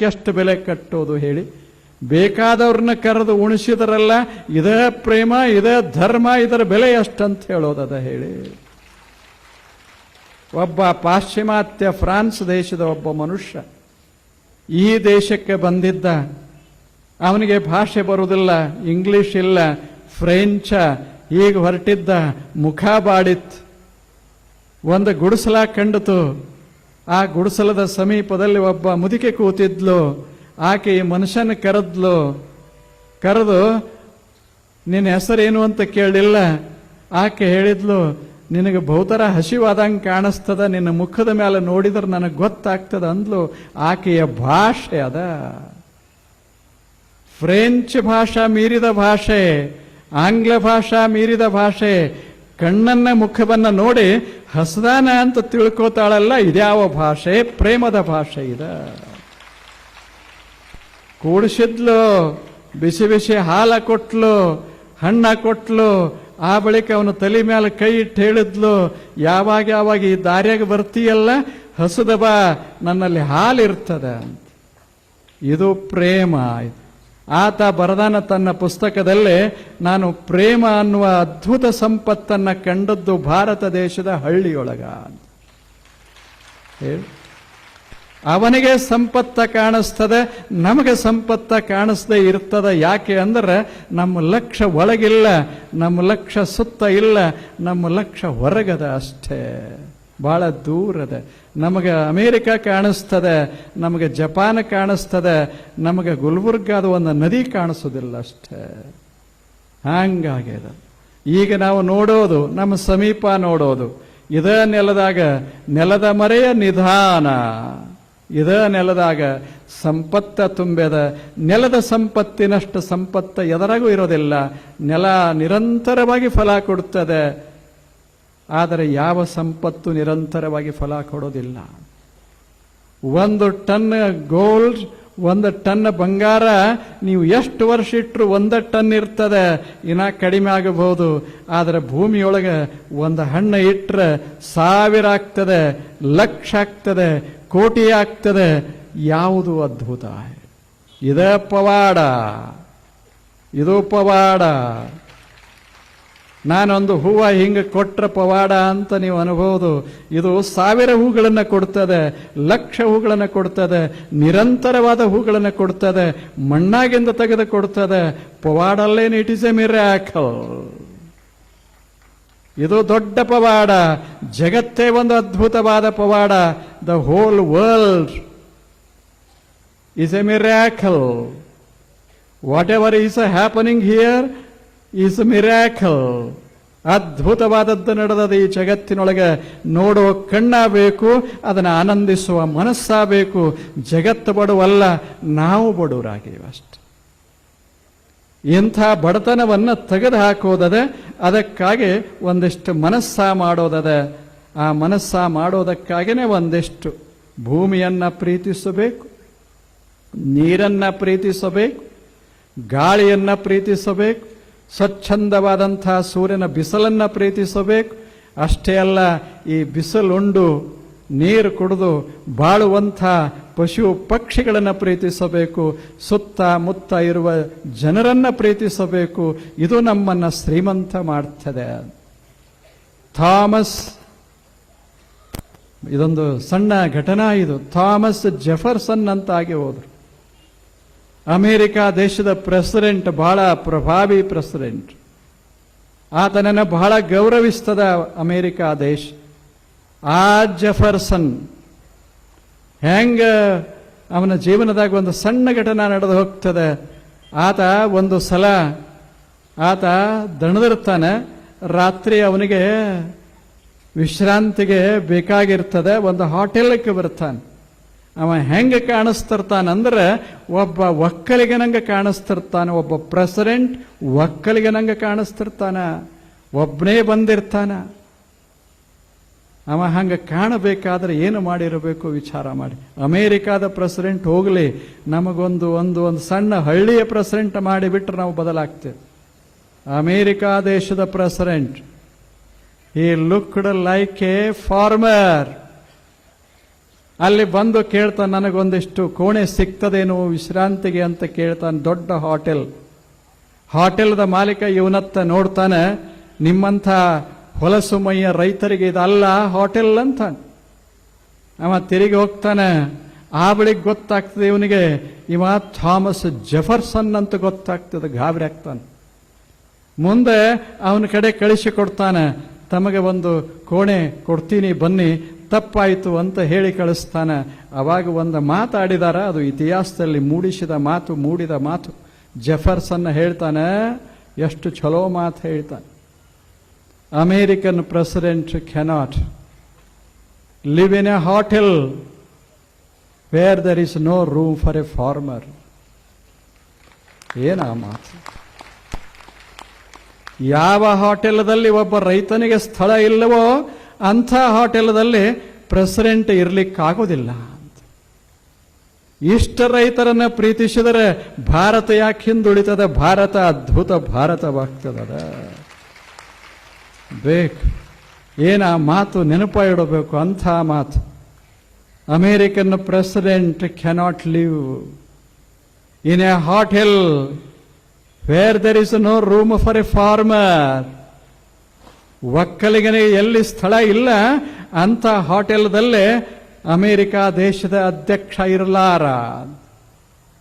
ಎಷ್ಟು ಬೆಲೆ ಕಟ್ಟೋದು ಹೇಳಿ? ಬೇಕಾದವ್ರನ್ನ ಕರೆದು ಉಣಿಸಿದ್ರಲ್ಲ, ಇದೇ ಪ್ರೇಮ, ಇದೇ ಧರ್ಮ, ಇದರ ಬೆಲೆ ಎಷ್ಟಂತ ಹೇಳೋದದ ಹೇಳಿ? ಒಬ್ಬ ಪಾಶ್ಚಿಮಾತ್ಯ ಫ್ರಾನ್ಸ್ ದೇಶದ ಒಬ್ಬ ಮನುಷ್ಯ ಈ ದೇಶಕ್ಕೆ ಬಂದಿದ್ದ. ಅವನಿಗೆ ಭಾಷೆ ಬರುವುದಿಲ್ಲ, ಇಂಗ್ಲಿಷ್ ಇಲ್ಲ, ಫ್ರೆಂಚ. ಈಗ ಹೊರಟಿದ್ದ, ಮುಖ ಬಾಡಿತ್. ಒಂದು ಗುಡಿಸಲ ಕಂಡಿತು. ಆ ಗುಡಿಸಲದ ಸಮೀಪದಲ್ಲಿ ಒಬ್ಬ ಮುದುಕೆ ಕೂತಿದ್ಲು. ಆಕೆ ಈ ಮನುಷ್ಯನ ಕರೆದು ನಿನ್ನ ಹೆಸರೇನು ಅಂತ ಕೇಳಲಿಲ್ಲ. ಆಕೆ ಹೇಳಿದ್ಲು, ನಿನಗೆ ಬಹುತರ ಹಸಿವಾದಂಗೆ ಕಾಣಿಸ್ತದ, ನಿನ್ನ ಮುಖದ ಮೇಲೆ ನೋಡಿದ್ರೆ ನನಗೆ ಗೊತ್ತಾಗ್ತದ ಅಂದ್ಲು. ಆಕೆಯ ಭಾಷೆ ಅದ ಫ್ರೆಂಚ್ ಭಾಷಾ ಮೀರಿದ ಭಾಷೆ, ಆಂಗ್ಲ ಭಾಷಾ ಮೀರಿದ ಭಾಷೆ. ಕಣ್ಣನ್ನ ಮುಖವನ್ನ ನೋಡಿ ಹಸದಾನ ಅಂತ ತಿಳ್ಕೋತಾಳಲ್ಲ, ಇದ್ಯಾವ ಭಾಷೆ? ಪ್ರೇಮದ ಭಾಷೆ ಇದೆ. ಕೂಡಿಸಿದ್ಲು, ಬಿಸಿ ಬಿಸಿ ಹಾಲ ಕೊಟ್ಲು, ಹಣ್ಣ ಕೊಟ್ಲು. ಆ ಬಳಿಕ ಅವನು ತಲೆ ಮೇಲೆ ಕೈ ಇಟ್ಟು ಹೇಳಿದ್ಲು, ಯಾವಾಗ ಈ ದಾರ್ಯಾಗ ಬರ್ತೀಯಲ್ಲ, ಹಸದ ಬಾ, ನನ್ನಲ್ಲಿ ಹಾಲಿರ್ತದೆ ಅಂತ. ಇದು ಪ್ರೇಮ. ಆತ ಬರದಾನ ತನ್ನ ಪುಸ್ತಕದಲ್ಲೇ, ನಾನು ಪ್ರೇಮ ಅನ್ನುವ ಅದ್ಭುತ ಸಂಪತ್ತನ್ನ ಕಂಡದ್ದು ಭಾರತ ದೇಶದ ಹಳ್ಳಿಯೊಳಗ ಅಂತ ಹೇಳಿ. ಅವನಿಗೆ ಸಂಪತ್ತ ಕಾಣಿಸ್ತದೆ, ನಮಗೆ ಸಂಪತ್ತ ಕಾಣಿಸ್ದೇ ಇರ್ತದ. ಯಾಕೆ ಅಂದ್ರೆ ನಮ್ಮ ಲಕ್ಷ್ಯ ಒಳಗಿಲ್ಲ, ನಮ್ಮ ಲಕ್ಷ್ಯ ಸುತ್ತ ಇಲ್ಲ, ನಮ್ಮ ಲಕ್ಷ್ಯ ಹೊರಗದ ಅಷ್ಟೇ, ಬಹಳ ದೂರದ. ನಮಗೆ ಅಮೇರಿಕ ಕಾಣಿಸ್ತದೆ, ನಮಗೆ ಜಪಾನ್ ಕಾಣಿಸ್ತದೆ, ನಮಗೆ ಗುಲ್ಬರ್ಗಾದ ಒಂದು ನದಿ ಕಾಣಿಸೋದಿಲ್ಲ ಅಷ್ಟೇ. ಹಂಗಾಗ್ಯದ. ಈಗ ನಾವು ನೋಡೋದು, ನಮ್ಮ ಸಮೀಪ ನೋಡೋದು, ಇದೇ ನೆಲದಾಗ ನೆಲದ ಮರೆಯ ನಿಧಾನ, ಇದೇ ನೆಲದಾಗ ಸಂಪತ್ತ ತುಂಬ್ಯದ. ನೆಲದ ಸಂಪತ್ತಿನಷ್ಟು ಸಂಪತ್ತ ಎದರಾಗೂ ಇರೋದಿಲ್ಲ. ನೆಲ ನಿರಂತರವಾಗಿ ಫಲ ಕೊಡುತ್ತದೆ, ಆದರೆ ಯಾವ ಸಂಪತ್ತು ನಿರಂತರವಾಗಿ ಫಲ ಕೊಡೋದಿಲ್ಲ. 1 ಟನ್ ಗೋಲ್ಡ್, 1 ಟನ್ ಬಂಗಾರ ನೀವು ಎಷ್ಟು ವರ್ಷ ಇಟ್ಟರು 1 ಟನ್ ಇರ್ತದೆ, ಇನ್ನ ಕಡಿಮೆ ಆಗಬಹುದು. ಆದರೆ ಭೂಮಿಯೊಳಗೆ ಒಂದು ಹಣ್ಣು ಇಟ್ಟರೆ 1000 ಆಗ್ತದೆ, ಲಕ್ಷ ಆಗ್ತದೆ, ಕೋಟಿ ಆಗ್ತದೆ. ಯಾವುದು ಅದ್ಭುತ? ಇದೇ ಪವಾಡ, ಇದು ಪವಾಡ. ನಾನೊಂದು ಹೂವ ಹಿಂಗೆ ಕೊಟ್ರೆ ಪವಾಡ ಅಂತ ನೀವು ಅನ್ಬೋದು. ಇದು 1000 ಹೂಗಳನ್ನು ಕೊಡ್ತದೆ, ಲಕ್ಷ ಹೂಗಳನ್ನು ಕೊಡ್ತದೆ, ನಿರಂತರವಾದ ಹೂಗಳನ್ನು ಕೊಡ್ತದೆ, ಮಣ್ಣಾಗಿಂದ ತೆಗೆದು ಕೊಡ್ತದೆ. ಪವಾಡ ಅಲ್ಲೇನು, ಇಟ್ ಇಸ್ ಎ ಮಿರಾಕಲ್. ಇದು ದೊಡ್ಡ ಪವಾಡ. ಜಗತ್ತೇ ಒಂದು ಅದ್ಭುತವಾದ ಪವಾಡ. The whole world is a miracle. Whatever is happening here is a miracle. ಅದ್ಭುತವಾದದ್ದು ನಡೆದದ ಈ ಜಗತ್ತಿನೊಳಗೆ. ನೋಡೋ ಕಣ್ಣಾಗಬೇಕು, ಅದನ್ನು ಆನಂದಿಸುವ ಮನಸ್ಸಾಗಬೇಕು. ಜಗತ್ತು ಬಡವಲ್ಲ, ನಾವು ಬಡವರಾಗಿವೆ ಅಷ್ಟೆ. ಇಂಥ ಬಡತನವನ್ನು ತೆಗೆದು ಹಾಕೋದದೆ. ಅದಕ್ಕಾಗಿ ಒಂದಿಷ್ಟು ಮನಸ್ಸ ಮಾಡೋದದ. ಆ ಮನಸ್ಸ ಮಾಡೋದಕ್ಕಾಗಿಯೇ ಒಂದಿಷ್ಟು ಭೂಮಿಯನ್ನ ಪ್ರೀತಿಸಬೇಕು, ನೀರನ್ನ ಪ್ರೀತಿಸಬೇಕು, ಗಾಳಿಯನ್ನ ಪ್ರೀತಿಸಬೇಕು, ಸ್ವಚ್ಛಂದವಾದಂಥ ಸೂರ್ಯನ ಬಿಸಿಲನ್ನ ಪ್ರೀತಿಸಬೇಕು. ಅಷ್ಟೇ ಅಲ್ಲ, ಈ ಬಿಸಿಲುಂಡು ನೀರು ಕುಡಿದು ಬಾಳುವಂಥ ಪಶು ಪಕ್ಷಿಗಳನ್ನು ಪ್ರೀತಿಸಬೇಕು, ಸುತ್ತಮುತ್ತ ಇರುವ ಜನರನ್ನ ಪ್ರೀತಿಸಬೇಕು. ಇದು ನಮ್ಮನ್ನು ಶ್ರೀಮಂತ ಮಾಡ್ತದೆ. ಥಾಮಸ್, ಇದೊಂದು ಸಣ್ಣ ಘಟನಾ. ಇದು ಥಾಮಸ್ ಜೆಫರ್ಸನ್ ಅಂತಾಗಿ ಹೋದರು. ಅಮೇರಿಕಾ ದೇಶದ ಪ್ರೆಸಿಡೆಂಟ್, ಬಹಳ ಪ್ರಭಾವಿ ಪ್ರೆಸಿಡೆಂಟ್. ಆತನನ್ನು ಬಹಳ ಗೌರವಿಸ್ತದ ಅಮೇರಿಕಾ ದೇಶ. ಆ ಜೆಫರ್ಸನ್ ಹೆಂಗ ಅವನ ಜೀವನದಾಗ ಒಂದು ಸಣ್ಣ ಘಟನಾ ನಡೆದು ಹೋಗ್ತದೆ. ಆತ ಒಂದು ಸಲ ದಣದಿರ್ತಾನೆ. ರಾತ್ರಿ ಅವನಿಗೆ ವಿಶ್ರಾಂತಿಗೆ ಬೇಕಾಗಿರ್ತದೆ. ಒಂದು ಹೋಟೆಲ್ಗೆ ಬರ್ತಾನೆ. ಅವ ಹೆಂಗೆ ಕಾಣಿಸ್ತಿರ್ತಾನಂದ್ರೆ ಒಬ್ಬ ಒಕ್ಕಲಿಗನಂಗೆ ಕಾಣಿಸ್ತಿರ್ತಾನೆ. ಒಬ್ಬ ಪ್ರೆಸಿಡೆಂಟ್ ಒಕ್ಕಲಿಗನಂಗೆ ಕಾಣಿಸ್ತಿರ್ತಾನ. ಒಬ್ಬನೇ ಬಂದಿರ್ತಾನ. ಅವ ಹಂಗೆ ಕಾಣಬೇಕಾದ್ರೆ ಏನು ಮಾಡಿರಬೇಕು ವಿಚಾರ ಮಾಡಿ. ಅಮೇರಿಕಾದ ಪ್ರೆಸಿಡೆಂಟ್ ಹೋಗಲಿ, ನಮಗೊಂದು ಒಂದು ಸಣ್ಣ ಹಳ್ಳಿಯ ಪ್ರೆಸಿಡೆಂಟ್ ಮಾಡಿಬಿಟ್ರೆ ನಾವು ಬದಲಾಗ್ತೇವೆ. ಅಮೇರಿಕಾ ದೇಶದ he looked like a farmer. ಅಲ್ಲಿ ಬಂದು ಕೇಳ್ತಾನೆ, ನನಗೊಂದಿಷ್ಟು ಕೋಣೆ ಸಿಗ್ತದೇನೋ ವಿಶ್ರಾಂತಿಗೆ ಅಂತ ಕೇಳ್ತಾನೆ. ದೊಡ್ಡ ಹೋಟೆಲ್ದ ಮಾಲೀಕ ಇವನತ್ತ ನೋಡ್ತಾನೆ, ನಿಮ್ಮಂಥ ಹೊಲಸು ಮೈಯ ರೈತರಿಗೆ ಇದಲ್ಲ ಹೋಟೆಲ್ ಅಂತಾನೆ. ಅವ ತಿರುಗಿ ಹೋಗ್ತಾನೆ. ಆ ಬಳಿಗೆ ಗೊತ್ತಾಗ್ತದೆ ಇವನಿಗೆ, ಇವ ಥಾಮಸ್ ಜೆಫರ್ಸನ್ ಅಂತ ಗೊತ್ತಾಗ್ತದೆ. ಗಾಬರಿ ಆಗ್ತಾನೆ. ಮುಂದೆ ಅವನ ಕಡೆ ಕಳಿಸಿಕೊಡ್ತಾನೆ, ತಮಗೆ ಒಂದು ಕೋಣೆ ಕೊಡ್ತೀನಿ ಬನ್ನಿ, ತಪ್ಪಾಯಿತು ಅಂತ ಹೇಳಿ ಕಳಿಸ್ತಾನೆ. ಅವಾಗ ಒಂದು ಮಾತಾಡಿದಾರ, ಅದು ಇತಿಹಾಸದಲ್ಲಿ ಮೂಡಿದ ಮಾತು. ಜೆಫರ್ಸನ್ ಹೇಳ್ತಾನೆ, ಎಷ್ಟು ಚಲೋ ಮಾತು ಹೇಳ್ತಾನೆ. American president cannot live in a hotel where there is no room for a farmer. ಏನ ಮಾತು! ಯಾವ ಹೋಟೆಲ್ದಲ್ಲಿ ಒಬ್ಬ ರೈತನಿಗೆ ಸ್ಥಳ ಇಲ್ಲವೋ ಅಂಥ ಹೋಟೆಲ್ದಲ್ಲಿ ಪ್ರೆಸಿಡೆಂಟ್ ಇರ್ಲಿಕ್ಕಾಗೋದಿಲ್ಲ. ಇಷ್ಟ ರೈತರನ್ನ ಪ್ರೀತಿಸಿದರೆ ಭಾರತ ಯಾಕೆ ಹಿಂದುಳಿತದ? ಭಾರತ ಅದ್ಭುತ ಭಾರತವಾಗ್ತದ. ಬೇಕು ಏನ ಮಾತು ನೆನಪ ಇಡಬೇಕು, ಅಂಥ ಮಾತು. American president cannot live in a hotel where there is no room for a farmer. ಒಕ್ಕಲಿಗನಿಗೆ ಎಲ್ಲಿ ಸ್ಥಳ ಇಲ್ಲ ಅಂಥ ಹೋಟೆಲ್ದಲ್ಲೇ ಅಮೇರಿಕಾ ದೇಶದ ಅಧ್ಯಕ್ಷ ಇರಲಾರ.